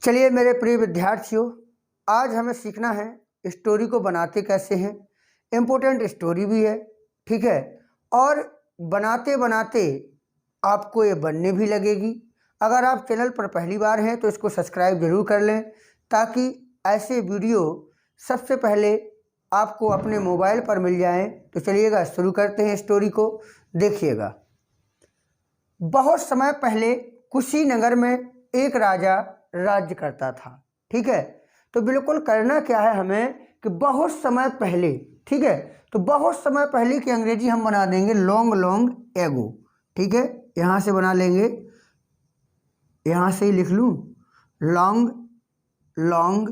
चलिए मेरे प्रिय विद्यार्थियों, आज हमें सीखना है स्टोरी को बनाते कैसे हैं। इम्पोर्टेंट स्टोरी भी है, ठीक है। और बनाते बनाते आपको ये बनने भी लगेगी। अगर आप चैनल पर पहली बार हैं तो इसको सब्सक्राइब जरूर कर लें, ताकि ऐसे वीडियो सबसे पहले आपको अपने मोबाइल पर मिल जाएं। तो चलिएगा शुरू करते हैं स्टोरी को। देखिएगा, बहुत समय पहले कुशीनगर में एक राजा राज्य करता था, ठीक है। तो बिल्कुल करना क्या है हमें कि बहुत समय पहले, ठीक है। तो बहुत समय पहले की अंग्रेजी हम बना देंगे लॉन्ग लॉन्ग एगो, ठीक है। यहाँ से बना लेंगे, यहाँ से ही लिख लूँ लॉन्ग लॉन्ग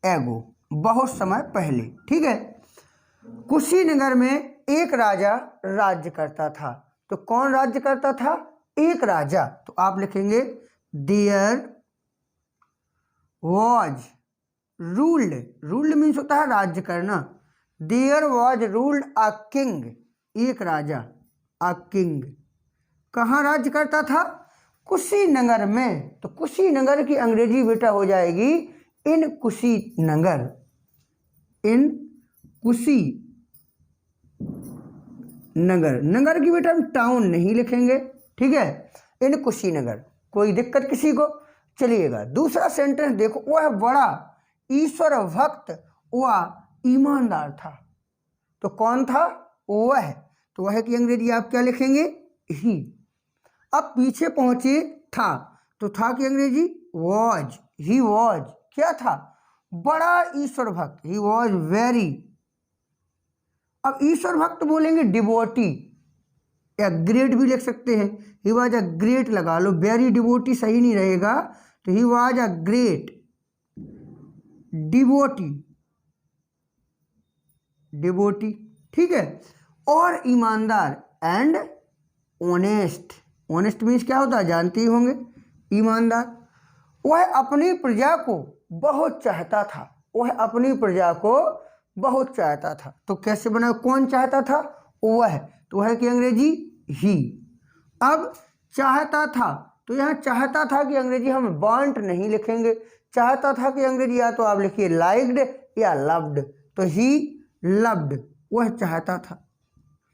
एगो, बहुत समय पहले, ठीक है। कुशीनगर में एक राजा राज्य करता था। तो कौन राज्य करता था? एक राजा। तो आप लिखेंगे there was ruled. Ruled means होता है राज्य करना। There was ruled a king, एक राजा, अ किंग। कहाँ राज्य करता था? कुशीनगर में। तो कुशीनगर की अंग्रेजी बेटा हो जाएगी इन कुशीनगर, इन कुशी नगर। नगर की बेटा हम टाउन नहीं लिखेंगे, ठीक है। इन कुशीनगर। कोई दिक्कत किसी को? चलिएगा दूसरा सेंटेंस देखो। वह बड़ा ईश्वर भक्त व ईमानदार था। तो कौन था? वह। तो वह की अंग्रेजी आप क्या लिखेंगे? ही। अब पीछे पहुंचे था, तो था की अंग्रेजी वॉज। ही वॉज क्या था? बड़ा ईश्वर भक्त। He was very. अब ईश्वर भक्त बोलेंगे डिवोटी, या ग्रेट भी लिख सकते हैं। ही वॉज अ ग्रेट लगा लो, वेरी डिवोटी सही नहीं रहेगा। तो he was a great devotee, devotee, ठीक है। और ईमानदार, एंड ऑनेस्ट। ऑनेस्ट मीन्स क्या होता है जानते ही होंगे, ईमानदार। वह अपनी प्रजा को बहुत चाहता था। वह अपनी प्रजा को बहुत चाहता था। तो कैसे बना? कौन चाहता था? वह। तो वह की अंग्रेजी ही। अब चाहता था, तो यहाँ चाहता था कि अंग्रेजी हम वांट नहीं लिखेंगे। चाहता था कि अंग्रेजी या तो आप लिखिए लाइक्ड या लव्ड। तो ही लव्ड, वह चाहता था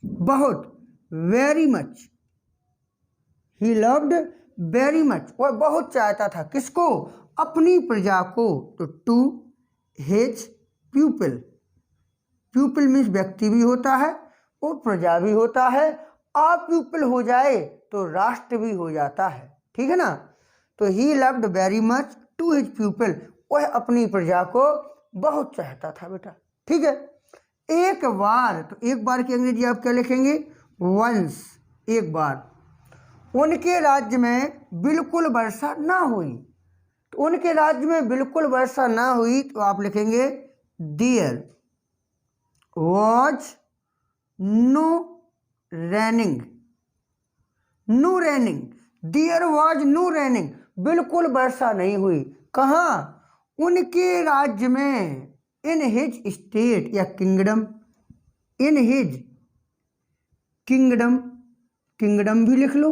बहुत, very much. He loved very much, वह बहुत चाहता था। किसको? अपनी प्रजा को। तो to his people. People means व्यक्ति भी होता है और प्रजा भी होता है। आ पीपल हो जाए तो राष्ट्र भी हो जाता है, ठीक है ना। तो he loved very much to his people, वह अपनी प्रजा को बहुत चाहता था बेटा, ठीक है। एक बार, तो एक बार की अंग्रेजी आप क्या लिखेंगे? वंस, एक बार। उनके राज्य में बिल्कुल वर्षा ना हुई। तो उनके राज्य में बिल्कुल वर्षा ना हुई, तो आप लिखेंगे there was no raining. No raining, there was no raining, बिल्कुल वर्षा नहीं हुई। कहाँ? उनके राज्य में। इन हिज स्टेट या kingdom, in his kingdom. Kingdom भी लिख लो,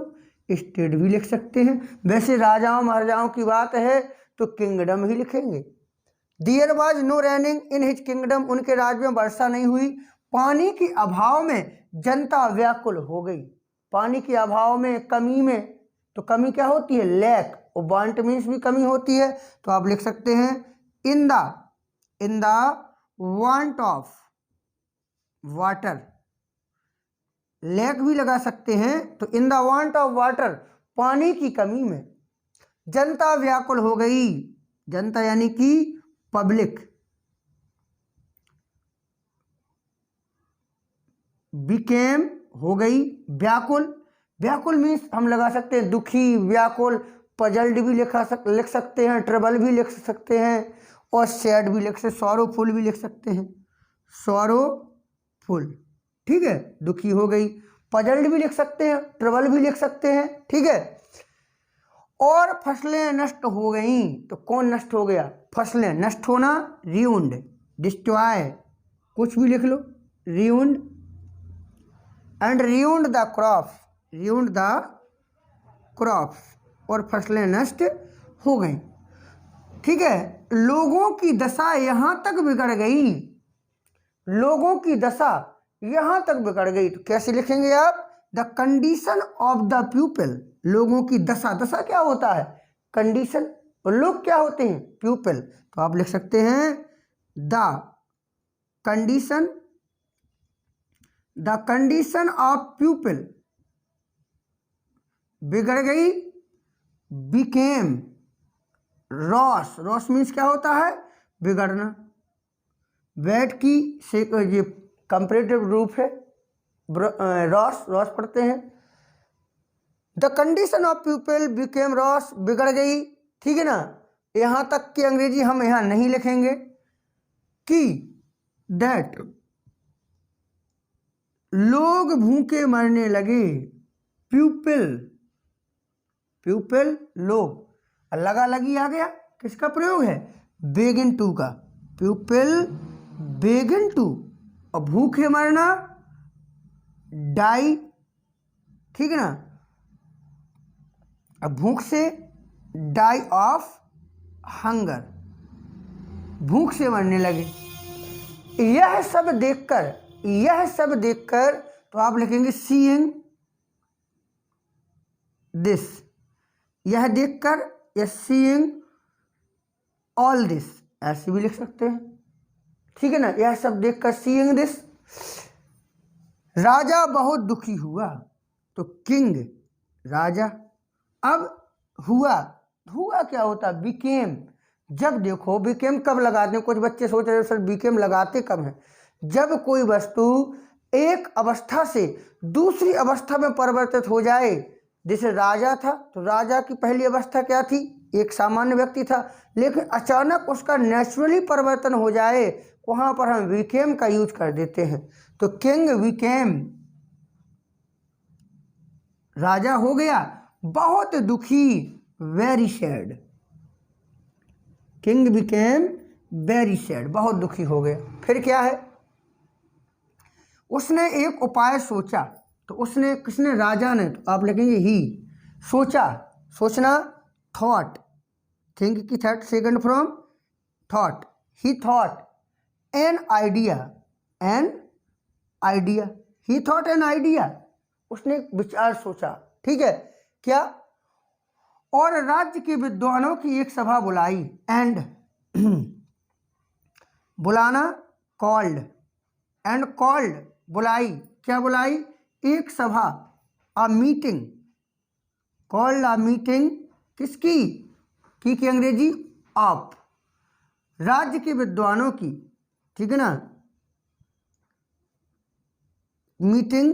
स्टेट भी लिख सकते हैं। वैसे राजाओं महाराजाओं की बात है तो किंगडम ही लिखेंगे। There was no raining in his kingdom, उनके राज्य में वर्षा नहीं हुई। पानी के अभाव में जनता व्याकुल हो गई। पानी के अभाव में, कमी में, तो कमी क्या होती है? लैक। और वांट मीन्स भी कमी होती है। तो आप लिख सकते हैं in the want of water. Lack भी लगा सकते हैं। तो in the want of water, पानी की कमी में जनता व्याकुल हो गई। जनता यानी कि पब्लिक। बिकेम हो गई, व्याकुल। व्याकुल मीन्स हम लगा सकते हैं दुखी, व्याकुल। पजल्ड भी लिख सकते हैं, ट्रबल भी लिख सकते हैं, और सैड भी लिख सकते, सॉरोफुल भी लिख सकते हैं, सॉरोफुल, ठीक है। दुखी हो गई। पजल्ड भी लिख सकते हैं, ट्रबल भी लिख सकते हैं, ठीक है। और फसलें नष्ट हो गईं। तो कौन नष्ट हो गया? फसलें। नष्ट होना रियून्ड, डिस्ट्रॉय, कुछ भी लिख लो, ruined. And ruined the crops, ruined the crops, और फसलें नष्ट हो गईं। ठीक है, लोगों की दशा यहाँ तक बिगड़ गई, लोगों की दशा यहाँ तक बिगड़ गई। तो कैसे लिखेंगे आप? The condition of the people, लोगों की दशा, दशा क्या होता है? कंडीशन, और लोग क्या होते हैं? पीपल। तो आप लिख सकते हैं द कंडीशन ऑफ पीपल बिगड़ गई, बिकेम रॉस, रॉस मीन्स क्या होता है? बिगड़ना। बैड की से ये कंपैरेटिव रूप है, रॉस, रॉस पढ़ते हैं। The condition of people became Ross, बिगड़ गई, ठीक है ना। यहाँ तक की अंग्रेजी हम यहाँ नहीं लिखेंगे कि दैट लोग भूखे मरने लगे, प्यूपिल लोग, लगा लगी आ गया, किसका प्रयोग है? बेगिन टू का, प्यूपिल बेगिन टू, और भूखे मरना डाई, ठीक है ना। अब भूख से डाई ऑफ हंगर, भूख से मरने लगे। यह सब देखकर तो आप लिखेंगे सीइंग दिस, यह देखकर, या सीइंग ऑल दिस, ऐसे भी लिख सकते हैं, ठीक है ना। यह सब देखकर, सीइंग दिस, राजा बहुत दुखी हुआ, तो किंग, राजा। अब हुआ क्या होता है? बिकेम। जब देखो बिकेम कब लगाते हैं, कुछ बच्चे सोच रहे हैं सर बिकेम लगाते कब हैं? जब कोई वस्तु एक अवस्था से दूसरी अवस्था में परिवर्तित हो जाए। जैसे राजा था, तो राजा की पहली अवस्था क्या थी? एक सामान्य व्यक्ति था, लेकिन अचानक उसका नेचुरली परिवर्तन हो जाए, वहाँ पर हम बिकेम का यूज कर देते हैं। तो किंग बिकेम, राजा हो गया बहुत दुखी, very sad, king became very sad, बहुत दुखी हो गया। फिर क्या है? उसने एक उपाय सोचा, तो उसने, किसने? राजा ने। तो आप लिखेंगे ही, सोचा, सोचना, थॉट, थिंक की third second from thought, he thought an idea, he thought an idea, उसने विचार सोचा, ठीक है। क्या? और राज्य के विद्वानों की एक सभा बुलाई, एंड बुलाना, कॉल्ड, एंड कॉल्ड, बुलाई, क्या बुलाई? एक सभा, a meeting, called a meeting, किसकी? की अंग्रेजी ऑफ, राज्य के विद्वानों की, ठीक है ना। Meeting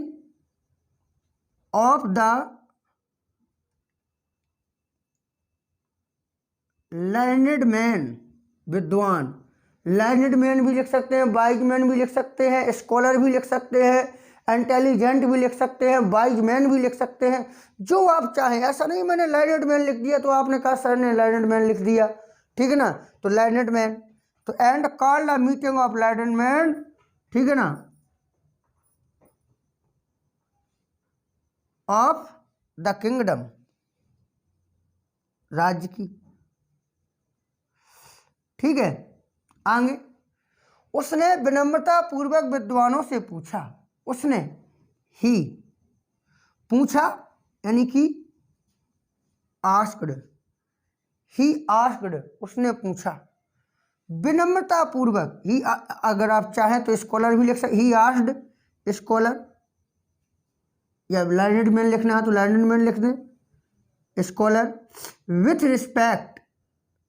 of the learned man, विद्वान, लर्नेड मैन भी लिख सकते हैं, वाइज मैन भी लिख सकते हैं, स्कॉलर भी लिख सकते हैं, इंटेलिजेंट भी लिख सकते हैं, वाइज मैन भी लिख सकते हैं, जो आप चाहें। ऐसा नहीं मैंने लर्नेड मैन लिख दिया तो आपने कहा सर ने लर्नेड मैन लिख दिया, ठीक है ना। तो लर्नेड मैन, तो and called a meeting of learned man, ठीक है ना, ऑफ द किंगडम, राज्य की, ठीक है। आगे, उसने विनम्रता पूर्वक विद्वानों से पूछा, उसने ही पूछा, यानी कि आस्क्ड, ही आस्क्ड, उसने पूछा, विनम्रता पूर्वक, ही, अगर आप चाहें तो स्कॉलर भी लिख सकते, ही आस्क्ड स्कॉलर, या लर्नेड मैन लिखना है तो लर्नेड मैन लिख दें, स्कॉलर, विथ रिस्पेक्ट,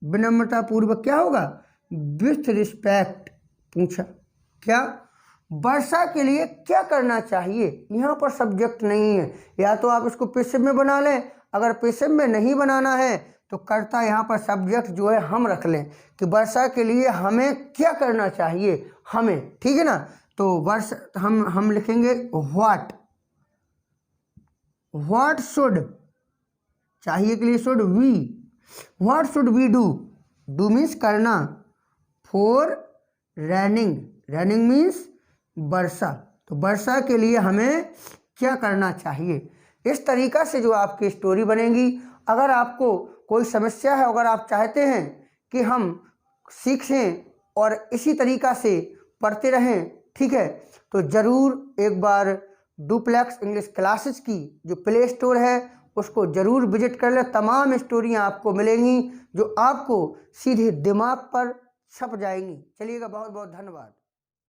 विनम्रता पूर्वक क्या होगा? विथ रिस्पेक्ट पूछा। क्या? वर्षा के लिए क्या करना चाहिए? यहाँ पर सब्जेक्ट नहीं है, या तो आप इसको पैसिव में बना लें, अगर पैसिव में नहीं बनाना है तो कर्ता यहाँ पर सब्जेक्ट जो है हम रख लें कि वर्षा के लिए हमें क्या करना चाहिए, हमें, ठीक है ना। तो वर्षा हम लिखेंगे व्हाट शुड, चाहिए के लिए should, we, what should we do, do means करना, फॉर रैनिंग मीन्स वर्षा, तो वर्षा के लिए हमें क्या करना चाहिए। इस तरीक़ा से जो आपकी स्टोरी बनेगी। अगर आपको कोई समस्या है, अगर आप चाहते हैं कि हम सीखें और इसी तरीक़ा से पढ़ते रहें, ठीक है। तो ज़रूर एक बार डुप्लेक्स इंग्लिश क्लासेस की जो प्ले स्टोर है उसको ज़रूर विजिट कर लें। तमाम स्टोरियाँ आपको मिलेंगी जो आपको सीधे दिमाग पर छप जाएंगी। चलिएगा, बहुत बहुत धन्यवाद।